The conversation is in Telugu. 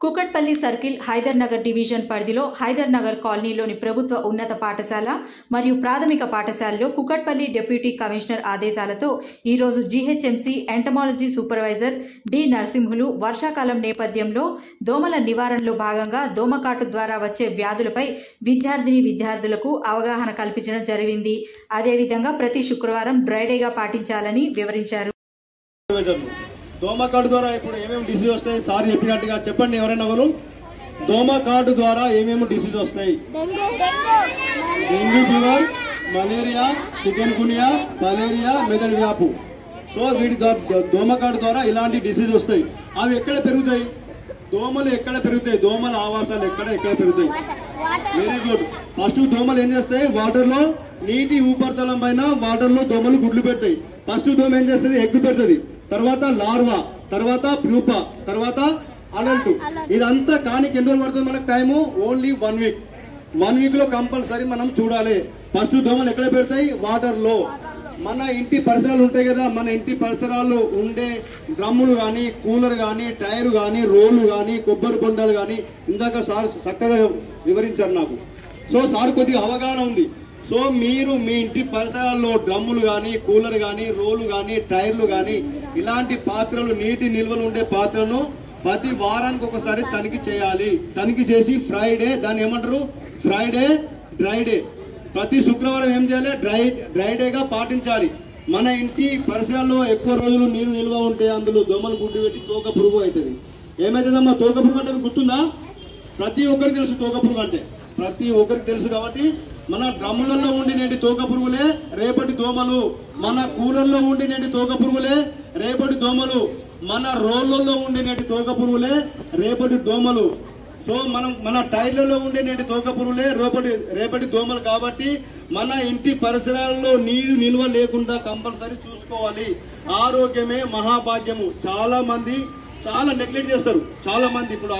కుకట్పల్లి సర్కిల్ హైదర్ నగర్ డివిజన్ పరిధిలో హైదర్ నగర్ కాలనీలోని ప్రభుత్వ ఉన్నత పాఠశాల మరియు ప్రాథమిక పాఠశాలలో కుకట్పల్లి డిప్యూటీ కమిషనర్ ఆదేశాలతో ఈరోజు GHMC entomology supervisor D Narasimhulu వర్షాకాలం నేపథ్యంలో దోమల నివారణలో భాగంగా దోమకాటు ద్వారా వచ్చే వ్యాధులపై విద్యార్థులకు అవగాహన కల్పించడం జరిగింది. అదేవిధంగా ప్రతి శుక్రవారం డ్రైడేగా పాటించాలని వివరించారు. దోమకాటు ద్వారా ఇప్పుడు ఏమేమి డిసీజ్ వస్తాయి సార్ చెప్పినట్టుగా చెప్పండి. ఎవరైనా ఎవరు దోమకాటు ద్వారా ఏమేమి డిసీజ్ వస్తాయి? Dengue fever, malaria, chikungunya, malaria, మెదడు వ్యాపు. సో వీటి దోమకాటు ద్వారా ఇలాంటి డిసీజ్ వస్తాయి. అవి ఎక్కడ పెరుగుతాయి? దోమలు ఎక్కడ పెరుగుతాయి? దోమల ఆవాసాలు ఎక్కడ పెరుగుతాయి? Very good. ఫస్ట్ దోమలు ఏం చేస్తాయి? వాటర్ లో నీటి ఉపరితలం పైన వాటర్ లో దోమలు గుడ్లు పెడతాయి. ఫస్ట్ దోమ ఏం చేస్తుంది? ఎగ్గు పెడుతుంది. తర్వాత లార్వా, తర్వాత ప్యూపా, తర్వాత అడల్ట్. ఇదంతా కానీ ఎన్ని రోజులు పడుతుంది మనకు టైము? Only 1 week. 1 వీక్ లో కంపల్సరీ మనం చూడాలి. ఫస్ట్ దోమలు ఎక్కడ పెడతాయి? వాటర్ లో. మన ఇంటి పరిసరాలు ఉంటాయి కదా, మన ఇంటి పరిసరాల్లో ఉండే డ్రమ్ములు కానీ, కూలర్ కానీ, టైర్ కానీ, రోళ్లు కానీ, కొబ్బరి బొండాలు కానీ ఇందాక సార్ చక్కగా వివరించారు నాకు. సో సార్ కొద్దిగా అవగాహన ఉంది. సో మీరు మీ ఇంటి పరిసరాల్లో డ్రమ్ములు కానీ, కూలర్ కానీ, రోలు కానీ, టైర్లు కానీ ఇలాంటి పాత్రలు, నీటి నిల్వలు ఉండే పాత్రలను ప్రతి వారానికి ఒకసారి తనిఖీ చేయాలి. తనిఖీ చేసి ఫ్రైడే, దాన్ని ఏమంటారు? Friday dry day. ప్రతి శుక్రవారం ఏం చేయాలి? డ్రైడేగా పాటించాలి. మన ఇంటి పరిసరాల్లో ఎక్కువ రోజులు నీరు నిల్వ ఉంటే అందులో దోమలు గుడ్డు పెట్టి తోక పురుగు అవుతుంది. ఏమవుతుందమ్మా? తోక పురుగు అంటే గుర్తుందా? ప్రతి ఒక్కరికి తెలుసు తోక పురుగు అంటే. ప్రతి ఒక్కరికి తెలుసు. కాబట్టి మన డ్రమ్ములలో ఉండినేటి తోక పురుగులే రేపటి దోమలు, మన కూలర్లో ఉండినేటి తోక పురుగులే రేపటి దోమలు, మన రోళ్లలో ఉండినేటి తోక పురుగులే రేపటి దోమలు. సో మన టైర్లలో ఉండినేటి తోక పురుగులే రేపటి దోమలు. కాబట్టి మన ఇంటి పరిసరాల్లో నీరు నిల్వ లేకుండా కంపల్సరీ చూసుకోవాలి. ఆరోగ్యమే మహాభాగ్యము. చాలా మంది చాలా నెగ్లెక్ట్ చేస్తారు. చాలా మంది ఇప్పుడు